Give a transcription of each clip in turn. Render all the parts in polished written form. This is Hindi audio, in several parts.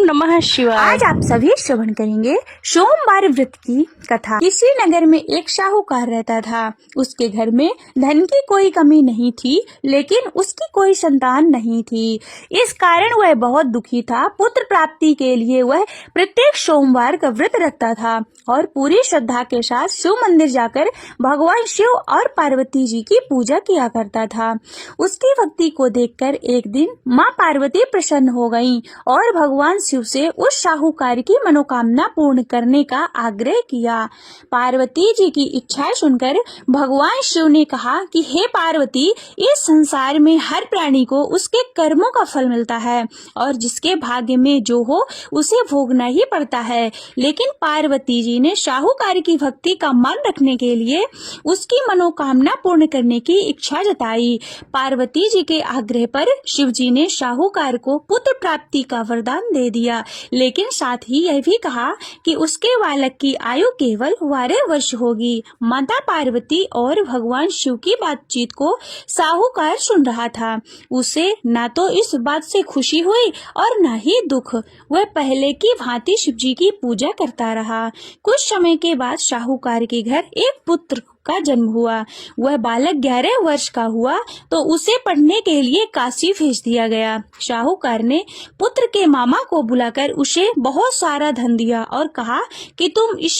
नमः शिवाय। आज आप सभी श्रवण करेंगे सोमवार व्रत की कथा। किसी नगर में एक साहूकार रहता था। उसके घर में धन की कोई कमी नहीं थी, लेकिन उसकी कोई संतान नहीं थी। इस कारण वह बहुत दुखी था। पुत्र प्राप्ति के लिए वह प्रत्येक सोमवार का व्रत रखता था और पूरी श्रद्धा के साथ शिव मंदिर जाकर भगवान शिव और पार्वती जी की पूजा किया करता था। उसकी भक्ति को देखकर एक दिन माँ पार्वती प्रसन्न हो गईं और भगवान शिव से उस साहूकार की मनोकामना पूर्ण करने का आग्रह किया। पार्वती जी की इच्छा सुनकर भगवान शिव ने कहा कि हे पार्वती, इस संसार में हर प्राणी को उसके कर्मों का फल मिलता है और जिसके भाग्य में जो हो उसे भोगना ही पड़ता है। लेकिन पार्वती जी ने साहूकार की भक्ति का मान रखने के लिए उसकी मनोकामना पूर्ण करने की इच्छा जताई। पार्वती जी के आग्रह पर शिव जी ने साहूकार को पुत्र प्राप्ति का वरदान दे दिया, लेकिन साथ ही यह भी कहा कि उसके बालक की आयु केवल 12 वर्ष होगी। माता पार्वती और भगवान शिव की बातचीत को साहूकार सुन रहा था। उसे ना तो इस बात से खुशी हुई और ना ही दुख। वह पहले की भांति शिव जी की पूजा करता रहा। कुछ समय के बाद साहूकार के घर एक पुत्र का जन्म हुआ। वह बालक 11 वर्ष का हुआ तो उसे पढ़ने के लिए काशी भेज दिया गया। साहूकार ने पुत्र के मामा को बुलाकर उसे बहुत सारा धन दिया और कहा कि तुम इस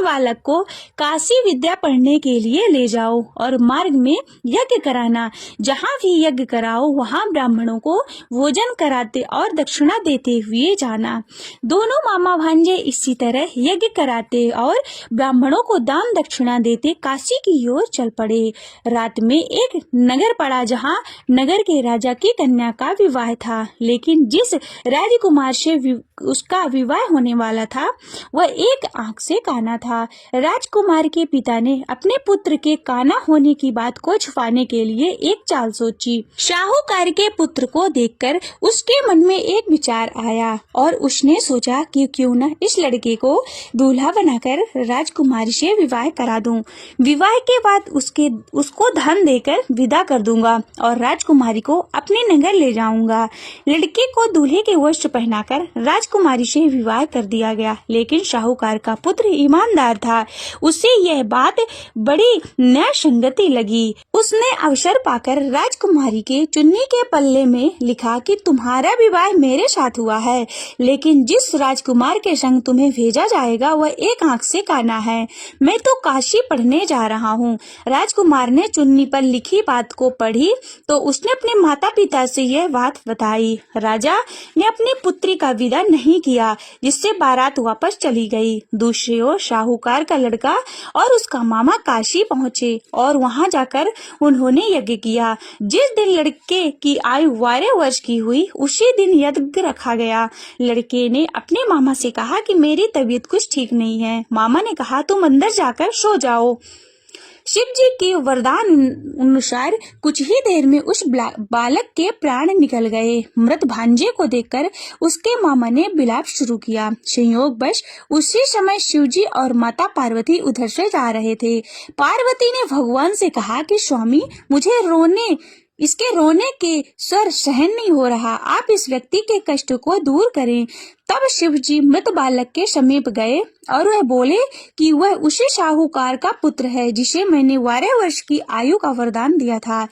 बालक को काशी विद्या पढ़ने के लिए ले जाओ और मार्ग में यज्ञ कराना। जहाँ भी यज्ञ कराओ वहाँ ब्राह्मणों को भोजन कराते और दक्षिणा देते हुए जाना। दोनों मामा भांजे इसी तरह यज्ञ कराते और ब्राह्मणों को दान दक्षिणा देते काशी की ओर चल पड़े। रात में एक नगर पड़ा जहाँ नगर के राजा की कन्या का विवाह था, लेकिन जिस राजकुमार से उसका विवाह होने वाला था वह एक आंख से काना था। राजकुमार के पिता ने अपने पुत्र के काना होने की बात को छुपाने के लिए एक चाल सोची। साहूकार के पुत्र को देखकर उसके मन में एक विचार आया और उसने सोचा कि क्यों न इस लड़के को दूल्हा बनाकर राजकुमारी से विवाह करा दूं। विवाह के बाद उसको धन देकर विदा कर दूंगा और राजकुमारी को अपने नगर ले जाऊंगा। लड़के को दूल्हे के वस्त्र पहनाकर राजकुमारी से विवाह कर दिया गया, लेकिन साहूकार का पुत्र ईमानदार था। उसे यह बात बड़ी न्यायसंगति लगी। उसने अवसर पाकर राजकुमारी के चुन्नी के पल्ले में लिखा कि तुम्हारा विवाह मेरे साथ हुआ है, लेकिन जिस राजकुमार के संग तुम्हें भेजा जाएगा वह एक आंख से काना है। मैं तो काशी पढ़ने जा रहा हूँ। राजकुमार ने चुन्नी पर लिखी बात को पढ़ी तो उसने अपने माता पिता से यह बात बताई। राजा ने अपनी पुत्री का विदा नहीं किया, जिससे बारात वापस चली गई। दूसरी ओर साहूकार का लड़का और उसका मामा काशी पहुँचे और वहाँ जाकर उन्होंने यज्ञ किया। जिस दिन लड़के की आयु 12 वर्ष की हुई उसी दिन यज्ञ रखा गया। लड़के ने अपने मामा से कहा कि मेरी तबीयत कुछ ठीक नहीं है। मामा ने कहा तुम अंदर जाकर सो जाओ। शिव जी के वरदान अनुसार कुछ ही देर में उस बालक के प्राण निकल गए। मृत भांजे को देखकर उसके मामा ने विलाप शुरू किया। संयोगवश उसी समय शिव जी और माता पार्वती उधर से जा रहे थे। पार्वती ने भगवान से कहा कि स्वामी, मुझे इसके रोने के स्वर सहन नहीं हो रहा, आप इस व्यक्ति के कष्ट को दूर करें। तब शिव जी मृत बालक के समीप गए और वह बोले कि वह उसी साहूकार का पुत्र है जिसे मैंने 12 वर्ष की आयु का वरदान दिया था।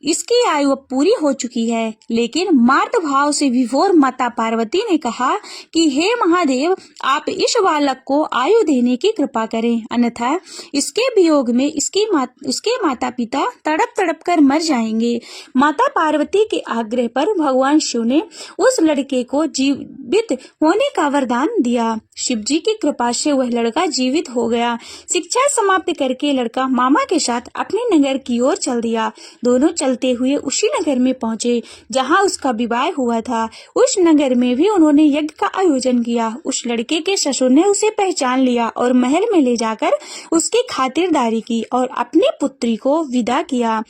इसकी आयु अब पूरी हो चुकी है। लेकिन मार्त भाव से विभोर माता पार्वती ने कहा कि हे महादेव, आप इस बालक को आयु देने की कृपा करें, अन्यथा इसके वियोग में इसके माता पिता तड़प तड़प कर मर जाएंगे। माता पार्वती के आग्रह पर भगवान शिव ने उस लड़के को जीवित होने का वरदान दिया। शिव जी की कृपा से वह लड़का जीवित हो गया। शिक्षा समाप्त करके लड़का मामा के साथ अपने नगर की ओर चल दिया। दोनों चलते हुए उसी नगर में पहुंचे जहां उसका विवाह हुआ था। उस नगर में भी उन्होंने यज्ञ का आयोजन किया। उस लड़के के ससुर ने उसे पहचान लिया और महल में ले जाकर उसकी खातिरदारी की और अपनी पुत्री को विदा किया।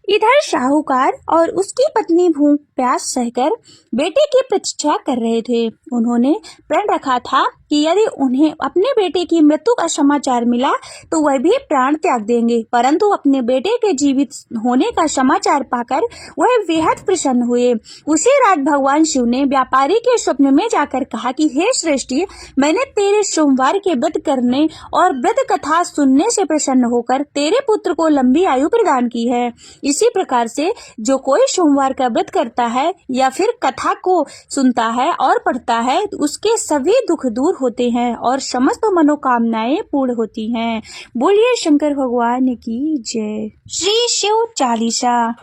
इधर साहूकार और उसकी पत्नी भूख प्यास सहकर बेटे की प्रतीक्षा कर रहे थे। उन्होंने प्रण रखा था कि यदि उन्हें अपने बेटे की मृत्यु का समाचार मिला तो वह भी प्राण त्याग देंगे, परंतु अपने बेटे के जीवित होने का समाचार पाकर वह बेहद प्रसन्न हुए। उसी रात भगवान शिव ने व्यापारी के स्वप्न में जाकर कहा कि हे श्रेष्ठी, मैंने तेरे सोमवार के व्रत करने और व्रत कथा सुनने से प्रसन्न होकर तेरे पुत्र को लंबी आयु प्रदान की है। इसी प्रकार से जो कोई सोमवार का व्रत करता है या फिर कथा को सुनता है और पढ़ता है, उसके सभी दुख दूर होते हैं और समस्त मनोकामनाएं पूर्ण होती हैं। बोलिए शंकर भगवान की जय। श्री शिव चालीसा।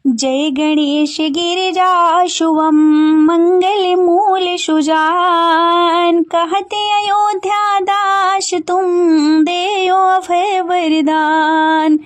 जय गणेश गिरिजा शुभम मंगल मूल सुजान, कहते अयोध्या दास तुम देयो अभय वरदान।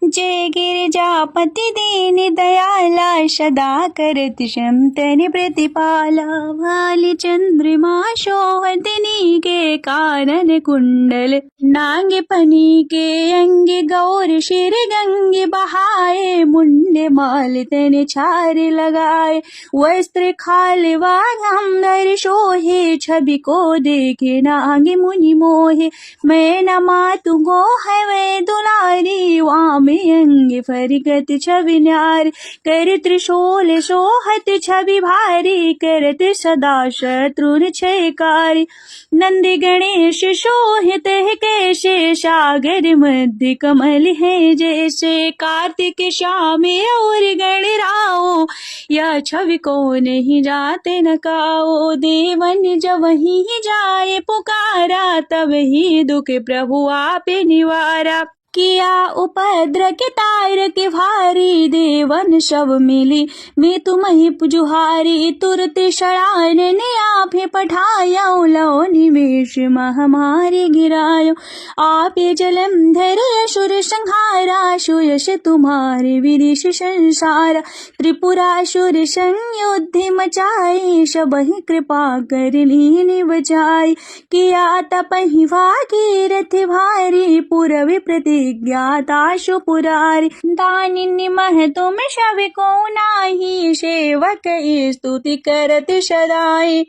जय गिरिजापति दीन दयाला, सदा करत क्षमतन प्रतिपाला। भाल चंद्रमा शोहतनी के कानन कुंडल, नांग पनी के अंग गौर शिर गंगे बहाए। मुंडे माल तन छार लगाए, वस्त्र खाल वाघंबर शोहे। छवि को देखे नांग मुनि मोहे, मैं न मातु गो है वे दुलारी। वाम अंग फरगत छवि न्यारी, कर त्रिशूल सोहत छवि भारी। करत सदा शत्रुन क्षयकारी, नंदी गणेश शोहित है कैसे। सागर मध्य कमल है जैसे, कार्तिक श्याम और गणराओ। यह छवि को नहीं जाते न काओ। देवन जब ही जाए पुकारा, तब ही दुख प्रभु आपे निवारा। किया उपद्र के तार के भारी, देवन सब मिली मैं तुम्हें पुजुहारी। तुरत शरान ने आपे पठाया, लो निवेश महामारी गिरायो। आपे जलंधर असुर संहारा, सुयश तुम्हारे विदेश संसार। त्रिपुरासुर संयुद्ध मचाई, सबहि कृपा कर लीन बचाई। किया तपहि भागीरथ भारी, पूरब प्रति ज्ञाता पुरारी। दानिनी मह तुम सब को नाही, सेवक स्तुति करत सदाई।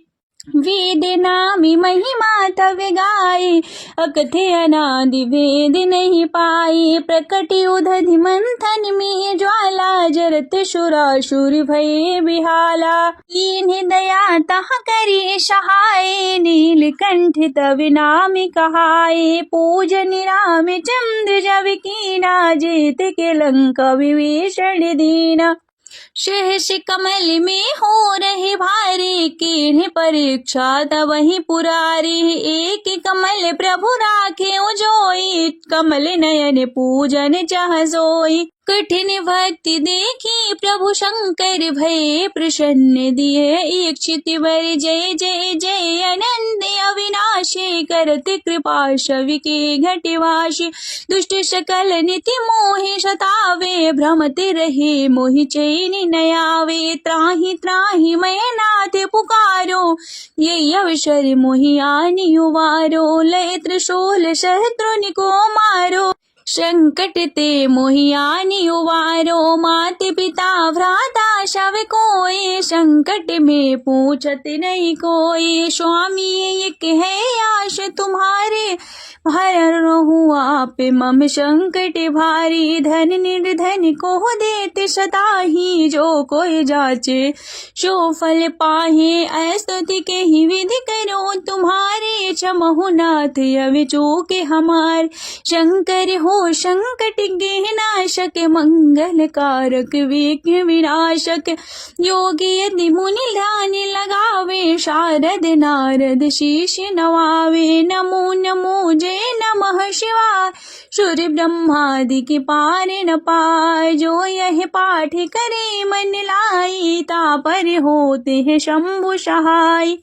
वेद नामी महिमा तव गाये, अकथे अनादि वेद नहीं पाए। प्रकटि उदधि मंथन में ज्वाला, जरत सुरासुर भये बिहाला। इन्हें दया तह करी सहाय, नीलकंठ तव नाम कहाए। पूजन राम चंद्र जब कीना, जेत के लंका विभीषण दीना। सहस कमल में हो रहे भारी, कीन्ह परीक्षा तब ही पुरारी। एक कमल प्रभु राखे जोई, कमल नयन पूजन चाह सोई। कठिन भक्ति देखी प्रभु शंकर भये, प्रसन्न दिए इच्छित वर। जय जय जय अनंत अविनाशी, करत कृपा शवि के घटवाशी। दुष्ट सकल निति मोहि सतावे, भ्रमत रहे मोहि चैन न आवे। त्राहि त्राहि मैं नाथ पुकारो, ये अवसर मोहि आनि उबारो। लय त्रिशूल शत्रुनि को मारो, संकट ते मोहि आनि उबारो। माता पिता भ्राता सब कोई, संकट में पूछत नहीं कोई। स्वामी एक है आश तुम्हारे, हरहु आप मम संकट भारी। धन निर्धन को देते सदा ही, जो कोई जाचे सो फल पाहे। स्तुति के ही विधि करो तुम्हारे, क्षमहु नाथ अवि चूके हमार। शंकर हो संकट के नाशक, मंगल कारक विघ्न विनाशक। योगी यदि मुनि ध्यान लगावे, शारद नारद शीश नवावे। नमो नमो जय नमः शिवाय, सूर्य ब्रह्मादि के पार न पाए। जो यह पाठ करे मन लाई, तापर होते हैं शंभु सहाय।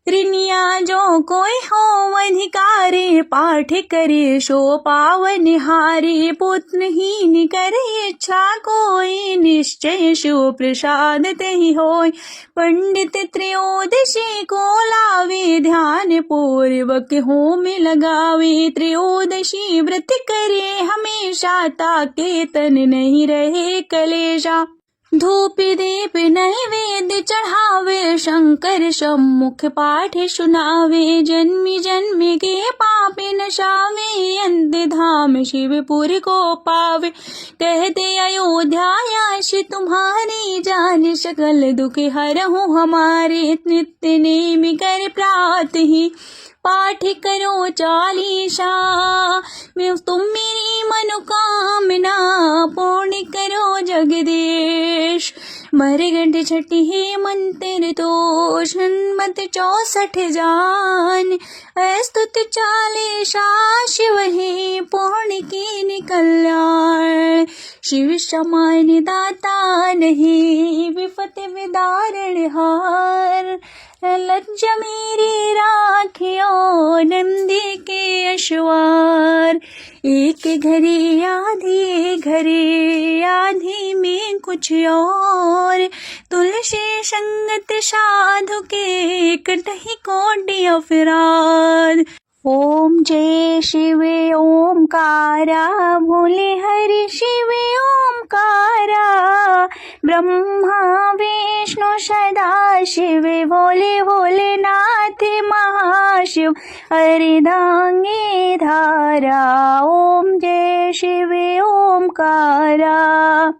त्रिनिया जो कोई हो अधिकारी, पाठ करे सो पावन हारी। पुत्रहीन करे इच्छा कोई, निश्चय शिव प्रसाद तेहि होय। पंडित त्रयोदशी को लावे, ध्यान पूर्वक होम लगावे। त्रयोदशी व्रत करे हमेशा, ताके तन नहीं रहे कलेशा। धूप दीप नैवेद्य चढ़ावे, शंकर सम्मुख पाठ सुनावे। जन्मी जन्म के पाप नशावे, अंत धाम शिवपुर को पावे। कहते अयोध्यायाश तुम्हारी, जान सकल दुख हरहु हमारे। नित्य नेम कर प्रात ही, पाठ करो चालीसा। मैं तुम मेरी मनोकामना, पूर्ण करो जगदीश। मरगढ़ छठी है मंत्र दोष, हनुमत 64 जान। अस्तुत चालीसा शिव है, पूर्ण की कल्याण। शिव समान दाता नहीं, विपत विदारण हार। लज्ज मेरी राखियो, नंदी के अश्वार। एक घरे आधी घरे, आधी में कुछ और। तुलसी संगत साधु के, कटहि कोटि अपराध। ओम जय शिव ओमकारा, भोले हरि शिव ओमकारा। ब्रह्मा विष्णु सदा शिव, भोले भोलेनाथ महाशिव। अर्धांगी धारा, ओम जय शिव ओमकारा।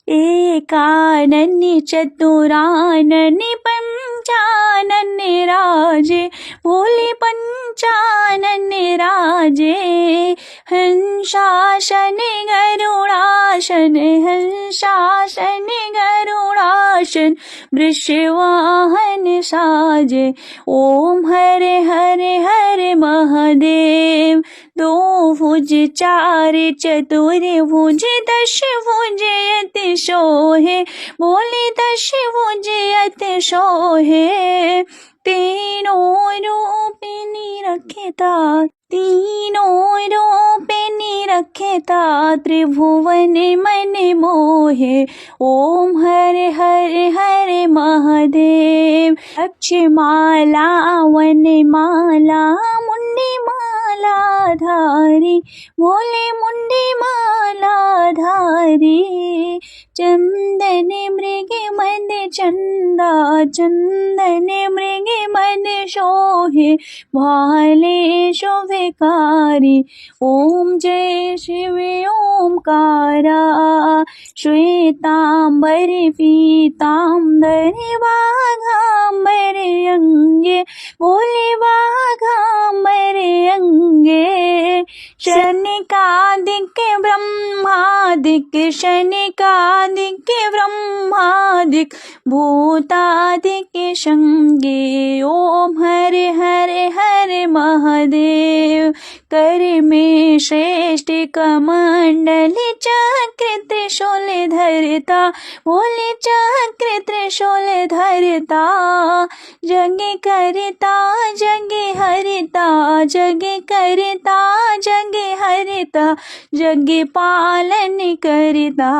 एकानन चतुरानन पंचानन राजे, भोले पंचानन राजे। हंसासन गरुड़ासन, हंसासन गरुड़ासन। वृषवाहन साजे, ओम हरे हरे हरे महादेव। दो भुज चार चतुर भुज, दश भुज अति सोहे। बोले दश भुज अति सोहे। तीनों रूप निरखेता, तीनों रूप निरखेता। त्रिभुवन मन मोहे, ओम हरे हरे हरे महादेव। अक्षमाला वनमाला, मुंडी माला धारी। भोले मुंडी माला धारी। चंदन मृग मद चंदा, चंदन मृग मद शोहे। भाले शोभिकारी, ओम जय शिव ओमकारा। श्वेतांबर पीतांबर, वाघांबर अंगे। भोले वाघांबर अंगे। शनिकादिक ब्रह्मादिक, शनिकादिक ब्रह्मादिक। भूतादिक संगे, ओम हरे हरे हरे महादेव। कर में श्रेष्ठ कमंडल, चक्र त्रिशूल धरता। भोले चक्र त्रिशूल धरता। जग करता जग हरता, जग करता जग हरता। जग पालन करता,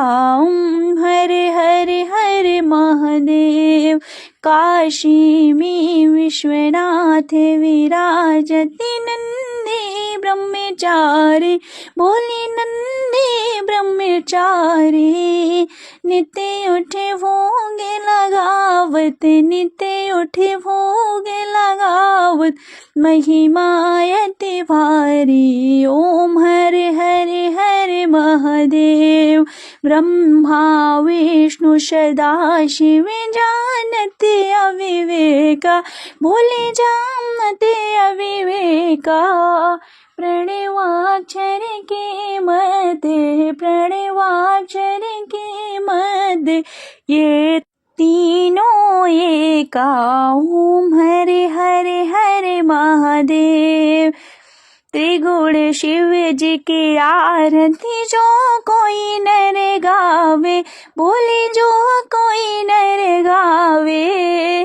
हरे हरे हरे महादेव। काशी में विश्वनाथ विराजति, नंदी ब्रह्मचारी। भोले नंदी ब्रह्मचारी। नित्य उठे भोग लगावत, नित्य उठे भोग लगावत। महिमायति भारी, ओम हरे हरे हरे महादेव। ब्रह्मा विष्णु सदा शिव, जानते अविवेका। भोले जानते अविवेका। प्रणवाक्षर के मध्य, प्रणवाक्षर के मध्य। ये तीनों एका, ओम हरे हरे हरे महादेव। त्रिगुण शिव जी की आरती, जो कोई नर गावे। बोले जो कोई नर गावे।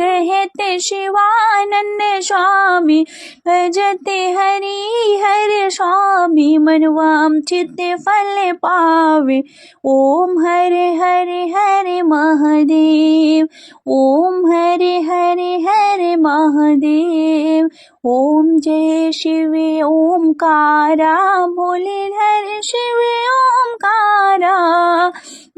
कहते शिवानंद स्वामी, भजते हरि हर स्वामी, मनवांछित फल पावे। ओम हरे हरे हरे महादेव, ओम हरे हरे हरे महादेव। ओम जय शिव ओमकारा, भोलेधर शिव ओमकारा,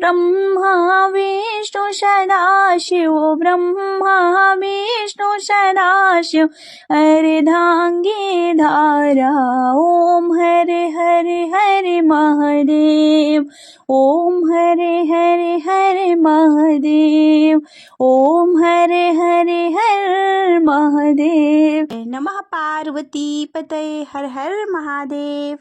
ब्रह्मा विष्णु सदाशिव, ब्रह्मा विष्णु सदाशिव, अर्धांगी धारा। ओम हरे हरे हरे महादेव, ओम हरे हरे हरे महादेव, ओम हरे हरे हर महादेव। नमः पार्वती पतये, हर हर महादेव।